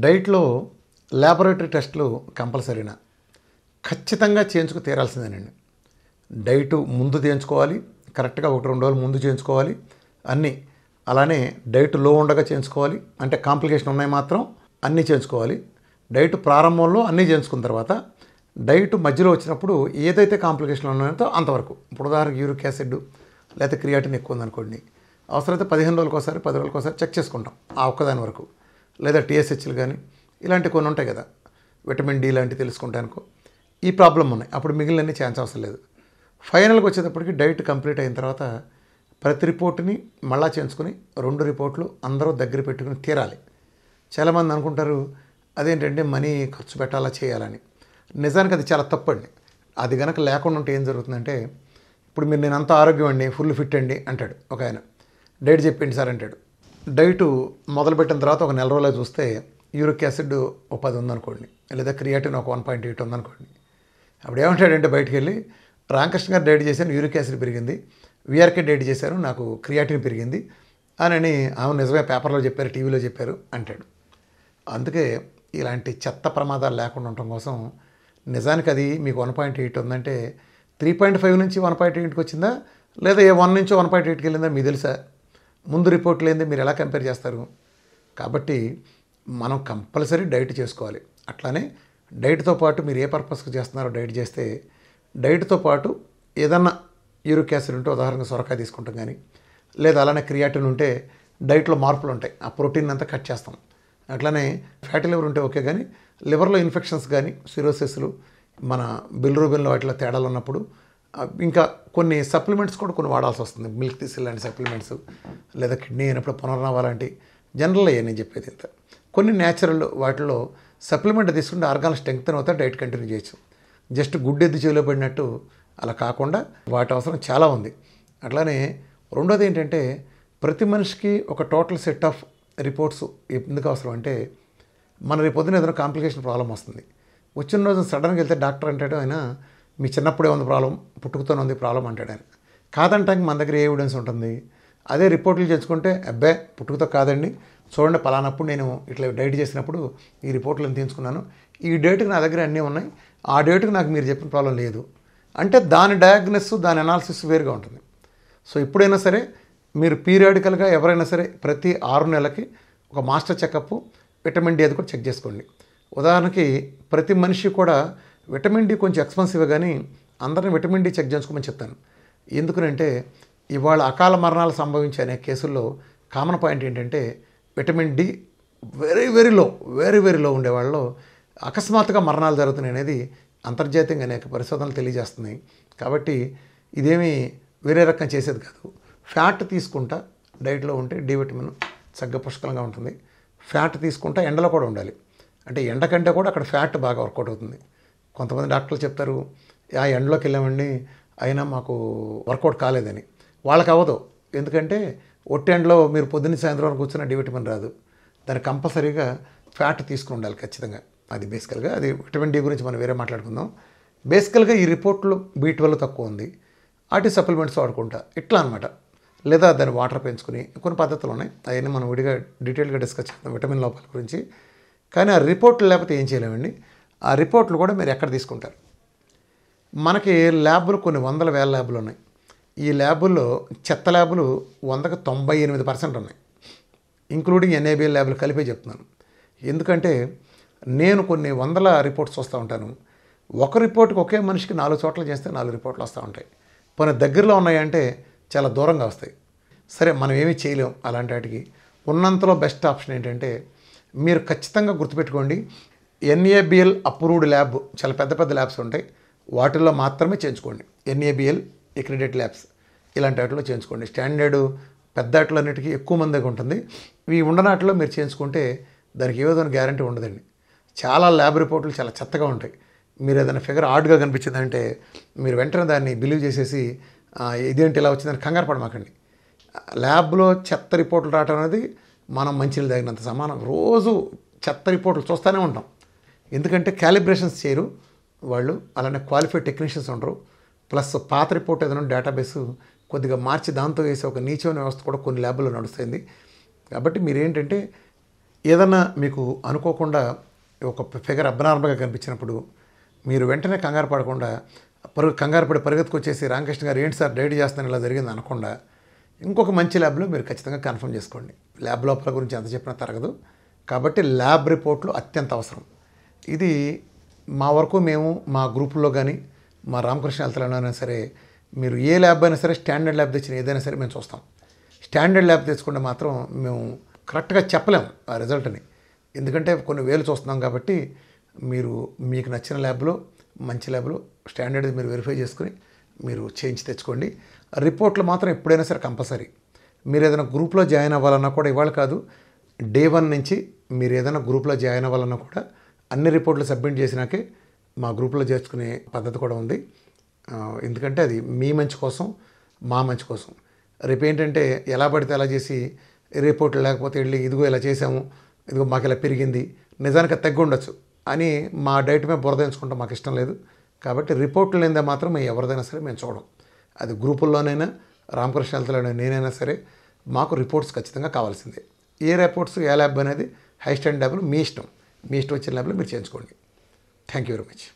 డైట్లో ల్యాబొరేటరీ టెస్టులు కంపల్సరీనా? ఖచ్చితంగా చేయించుకు తీరాల్సిందేనండి. డైటు ముందు చేయించుకోవాలి, కరెక్ట్గా 1-2 రోజులు ముందు చేయించుకోవాలి అన్నీ. అలానే డైట్ లో ఉండగా చేయించుకోవాలి, అంటే కాంప్లికేషన్ ఉన్నాయి మాత్రం అన్నీ చేయించుకోవాలి. డైట్ ప్రారంభంలో అన్నీ చేయించుకున్న తర్వాత డైట్ మధ్యలో వచ్చినప్పుడు ఏదైతే కాంప్లికేషన్లు ఉన్నాయో అంతవరకు. ఇప్పుడు ఉదాహరణకు యూరిక్ యాసిడ్ లేకపోతే క్రియాటిన్ ఎక్కువ ఉందనుకోండి, అవసరమైతే 15 రోజులకు ఒకసారి 10 రోజులకు ఒకసారి చెక్ చేసుకుంటాం ఆ ఒక్కదాని వరకు. లేదా టీఎస్హెచ్లు కానీ ఇలాంటివి కొన్ని ఉంటాయి కదా, విటమిన్ డి లాంటివి తెలుసుకుంటానుకో ఈ ప్రాబ్లం ఉన్నాయి, అప్పుడు మిగిలినన్నీ ఛాన్స్ అవసరం లేదు. ఫైనల్గా వచ్చేటప్పటికి డైట్ కంప్లీట్ అయిన తర్వాత ప్రతి రిపోర్ట్ని మళ్ళా చేయించుకొని 2 రిపోర్ట్లు అందరూ దగ్గర పెట్టుకుని తీరాలి. చాలామంది అనుకుంటారు అదేంటంటే మనీ ఖర్చు పెట్టాలా చేయాలని. నిజానికి అది చాలా తప్పండి. అది కనుక లేకుండా ఉంటే ఏం జరుగుతుందంటే, ఇప్పుడు మీరు నేను అంత ఆరోగ్యం అండి, ఫుల్ ఫిట్ అండి అంటాడు ఒక ఆయన, డైట్ చెప్పండి సార్ అంటాడు. డైటు మొదలుపెట్టిన తర్వాత ఒక నెల రోజులు చూస్తే యూరిక్ యాసిడ్ ఒక 10 ఉందనుకోండి, లేదా క్రియాటిన్ ఒక 1.8 ఉందనుకోండి. అప్పుడు ఏమంటాడంటే బయటికి వెళ్ళి, రామకృష్ణ గారు డైట్ చేశాను యూరిక్ యాసిడ్ పెరిగింది, వీఆర్కే డైట్ చేశారు నాకు క్రియాటిన్ పెరిగింది అని ఆమె నిజమే పేపర్లో చెప్పారు, టీవీలో చెప్పారు అంటాడు. అందుకే ఇలాంటి చెత్త ప్రమాదాలు లేకుండా ఉండటం కోసం నిజానికి అది మీకు 1.8 ఉందంటే 3.5 నుంచి 1.8కి వచ్చిందా, లేదా 1 నుంచి 1.8కి వెళ్ళిందా మీకు తెలుసా? ముందు రిపోర్ట్లు ఏంది, మీరు ఎలా కంపేర్ చేస్తారు? కాబట్టి మనం కంపల్సరీ డైట్ చేసుకోవాలి. అట్లానే డైట్తో పాటు మీరు ఏ పర్పస్కి చేస్తున్నారో డైట్ చేస్తే, డైట్తో పాటు ఏదన్నా యూరిక్ యాసిడ్ ఉంటే ఉదాహరణకు సొరకాయ తీసుకుంటాం కానీ, లేదా అలానే క్రియాటిన్ ఉంటే డైట్లో మార్పులు ఉంటాయి, ఆ ప్రోటీన్ అంతా కట్ చేస్తాం. అట్లానే ఫ్యాటీ లివర్ ఉంటే ఓకే, కానీ లివర్లో ఇన్ఫెక్షన్స్ కానీ సిరోసిస్లు, మన బిల్రూబిన్లో వాటిలో తేడాలు ఉన్నప్పుడు ఇంకా కొన్ని సప్లిమెంట్స్ కూడా కొన్ని వాడాల్సి వస్తుంది. మిల్క్ తీసి లాంటి సప్లిమెంట్స్, లేదా కిడ్నీ అయినప్పుడు పునర్నవ లాంటి జనరల్ అయ్యే నేను చెప్పేది ఇంత. కొన్ని న్యాచురల్ వాటిలో సప్లిమెంట్ తీసుకుంటే ఆర్గాన్ స్ట్రెంగ్తన్ అవుతా డైట్ కంటిన్యూ చేయొచ్చు. జస్ట్ గుడ్డు ఎద్దు చెవిలో పడినట్టు అలా కాకుండా వాటి అవసరం చాలా ఉంది. అట్లానే రెండోది ఏంటంటే, ప్రతి మనిషికి ఒక టోటల్ సెట్ ఆఫ్ రిపోర్ట్స్ ఎందుకు అవసరం అంటే, మన రేపు పొద్దున ఏదైనా కాంప్లికేషన్ ప్రాబ్లం వస్తుంది, వచ్చిన రోజు సడన్గా వెళ్తే డాక్టర్ అంటాడు ఆయన మీ చిన్నప్పుడే ఉంది ప్రాబ్లం, పుట్టుకతోనే ఉంది ప్రాబ్లం అంటాడు ఆయన. కాదంటానికి మన దగ్గర ఏ ఎవిడెన్స్ ఉంటుంది? అదే రిపోర్ట్లు చేసుకుంటే అబ్బాయి పుట్టుకతో కాదండి, చూడండి పలానప్పుడు నేను ఇట్లా డైట్ చేసినప్పుడు ఈ రిపోర్ట్లు నేను తీసుకున్నాను, ఈ డేట్కి నా దగ్గర అన్నీ ఉన్నాయి, ఆ డేట్కి నాకు మీరు చెప్పిన ప్రాబ్లం లేదు అంటే దాని డయాగ్నోస్ దాని అనాలిసిస్ వేరుగా ఉంటుంది. సో ఎప్పుడైనా సరే మీరు పీరియాడికల్గా ఎవరైనా సరే ప్రతి 6 నెలలకి ఒక మాస్టర్ చెకప్ విటమిన్ డి అది కూడా చెక్ చేసుకోండి. ఉదాహరణకి ప్రతి మనిషి కూడా విటమిన్ డి కొంచెం ఎక్స్పెన్సివ్, కానీ అందరిని విటమిన్ డి చెక్ చేసుకోమని చెప్తాను. ఎందుకంటే ఇవాళ అకాల మరణాలు సంభవించే అనే కేసుల్లో కామన్ పాయింట్ ఏంటంటే, vitamin D very very low ఉండేవాళ్ళలో అకస్మాత్తుగా మరణాలు జరుగుతున్నాయి అనేది అంతర్జాతీయంగా అనేక పరిశోధనలు తెలియజేస్తున్నాయి. కాబట్టి ఇదేమీ వేరే రకం చేసేది కాదు. ఫ్యాట్ తీసుకుంటా డైట్లో ఉంటే డి విటమిన్ చక్కగా పుష్కలంగా ఉంటుంది. ఫ్యాట్ తీసుకుంటా ఎండలో కూడా ఉండాలి, అంటే ఎండ కంటే కూడా అక్కడ ఫ్యాట్ బాగా వర్కౌట్ అవుతుంది. కొంతమంది డాక్టర్లు చెప్తారు ఆ ఎండలోకి వెళ్ళామండి అయినా మాకు వర్కౌట్ కాలేదని. వాళ్ళకి అవ్వదు, ఎందుకంటే ఒట్టి ఎండలో మీరు పొద్దున్న సాయంత్రం వరకు కూర్చున్న డి విటమిన్ రాదు. దానికి కంపల్సరీగా ఫ్యాట్ తీసుకుని ఉండాలి ఖచ్చితంగా. అది బేసికల్గా అది విటమిన్ డి గురించి మనం వేరే మాట్లాడుకుందాం. బేసికల్గా ఈ రిపోర్ట్లో B12 తక్కువ ఉంది, వాటి సప్లిమెంట్స్ వాడుకుంటా ఇట్లా అనమాట. లేదా దాన్ని వాటర్ పెంచుకుని కొన్ని పద్ధతులు ఉన్నాయి, అవన్నీ మనం విడిగా డీటెయిల్గా డిస్కస్ చేద్దాం విటమిన్ లోపాల గురించి. కానీ ఆ రిపోర్ట్లు లేకపోతే ఏం చేయలేమండి. ఆ రిపోర్ట్లు కూడా మీరు ఎక్కడ తీసుకుంటారు? మనకి ల్యాబులు కొన్ని వందల వేల ల్యాబులు ఉన్నాయి. ఈ ల్యాబుల్లో చెత్త ల్యాబులు 100కి 98% ఉన్నాయి, ఇంక్లూడింగ్ NABL ల్యాబులు కలిపే చెప్తున్నాను. ఎందుకంటే నేను కొన్ని వందల రిపోర్ట్స్ వస్తూ ఉంటాను. ఒక రిపోర్ట్కి ఒకే మనిషికి 4 చోట్ల చేస్తే 4 రిపోర్ట్లు వస్తూ ఉంటాయి. మన దగ్గరలో ఉన్నాయంటే చాలా దూరంగా వస్తాయి. సరే మనం ఏమీ చేయలేం అలాంటి వాటికి. ఉన్నంతలో బెస్ట్ ఆప్షన్ ఏంటంటే, మీరు ఖచ్చితంగా గుర్తుపెట్టుకోండి, NABL అప్రూవ్డ్ ల్యాబ్ చాలా పెద్ద పెద్ద ల్యాబ్స్ ఉంటాయి, వాటిల్లో మాత్రమే చేయించుకోండి. NABL అక్రిడేటెడ్ ల్యాబ్స్ ఇలాంటి వాటిలో చేయించుకోండి. స్టాండర్డ్ పెద్ద వాటిలన్నిటికీ ఎక్కువ మందిగా ఉంటుంది. ఇవి ఉండనాటిలో మీరు చేయించుకుంటే దానికి ఏదో గ్యారంటీ ఉండదండి. చాలా ల్యాబ్ రిపోర్ట్లు చాలా చెత్తగా ఉంటాయి. మీరు ఏదైనా ఫిగర్ ఆడ్గా కనిపించిందంటే మీరు వెంటనే దాన్ని బిలీవ్ చేసేసి ఇదేంటి ఇలా వచ్చిందని కంగారు పడమాకండి. ల్యాబ్లో చెత్త రిపోర్ట్లు రావటం అనేది మనం మంచినీళ్ళు తాగినంత సమానం. రోజు చెత్త రిపోర్ట్లు చూస్తూనే ఉంటాం, ఎందుకంటే క్యాలిబ్రేషన్స్ చేయరు వాళ్ళు, అలానే క్వాలిఫైడ్ టెక్నీషియన్స్ ఉండరు. ప్లస్ పాత రిపోర్ట్ ఏదైనా డేటాబేస్ కొద్దిగా మార్చి దాంతో వేసే ఒక నీచమైన వ్యవస్థ కూడా కొన్ని ల్యాబ్లో నడుస్తుంది. కాబట్టి మీరేంటంటే ఏదన్నా మీకు అనుకోకుండా ఒక ఫిగర్ అబ్నార్మల్గా కనిపించినప్పుడు మీరు వెంటనే కంగారు పడకుండా కంగారు పడి పరిగెత్తుకొచ్చేసి రామకృష్ణ గారు ఏంటి సార్ డైట్ చేస్తాను ఇలా జరిగింది అనకుండా ఇంకొక మంచి ల్యాబ్లో మీరు ఖచ్చితంగా కన్ఫర్మ్ చేసుకోండి. ల్యాబ్ లోపల గురించి ఎంత చెప్పినా తరగదు కాబట్టి ల్యాబ్ రిపోర్ట్లు అత్యంత అవసరం. ఇది మా వరకు మేము మా గ్రూపుల్లో కానీ మా రామకృష్ణ హెల్త్లో అయినా సరే మీరు ఏ ల్యాబ్ అయినా సరే స్టాండర్డ్ ల్యాబ్ తెచ్చిన ఏదైనా సరే మేము చూస్తాం. స్టాండర్డ్ ల్యాబ్ తెచ్చుకుంటే మాత్రం మేము కరెక్ట్గా చెప్పలేము ఆ రిజల్ట్ని, ఎందుకంటే కొన్ని వేలు చూస్తున్నాం కాబట్టి మీరు మీకు నచ్చిన ల్యాబ్లో మంచి ల్యాబ్లో స్టాండర్డ్ మీరు వెరిఫై చేసుకుని మీరు చేంజ్ తెచ్చుకోండి. రిపోర్ట్లు మాత్రం ఎప్పుడైనా సరే కంపల్సరీ. మీరు ఏదైనా గ్రూప్లో జాయిన్ అవ్వాలన్నా కూడా ఇవాళ కాదు, డే 1 నుంచి మీరు ఏదైనా గ్రూప్లో జాయిన్ అవ్వాలన్నా కూడా అన్ని రిపోర్ట్లు సబ్మిట్ చేసినాకే మా గ్రూప్లో చేర్చుకునే పద్ధతి కూడా ఉంది. ఎందుకంటే అది మీ మంచి కోసం మా మంచి కోసం. రేపు ఏంటంటే ఎలా పడితే అలా చేసి రిపోర్ట్లు లేకపోతే వెళ్ళి ఇదిగో ఇలా చేసాము, ఇదిగో మాకు ఇలా పెరిగింది, నిజానికి తగ్గి ఉండొచ్చు అని మా డైట్ మీద బురదించుకుంటాం, మాకు ఇష్టం లేదు. కాబట్టి రిపోర్ట్లు లేదే మాత్రం మేము ఎవరిదైనా సరే మేము చూడం. అది గ్రూపుల్లోనైనా రామకృష్ణ హెల్త్లోనైనా నేనైనా సరే మాకు రిపోర్ట్స్ ఖచ్చితంగా కావాల్సిందే. ఏ రిపోర్ట్స్ ఏ ల్యాబ్ అనేది హై స్టాండర్డ్ ల్యాబ్లో మీ ఇష్టం వచ్చిన ల్యాబ్లో మీరు చేయించుకోండి. Thank you very much.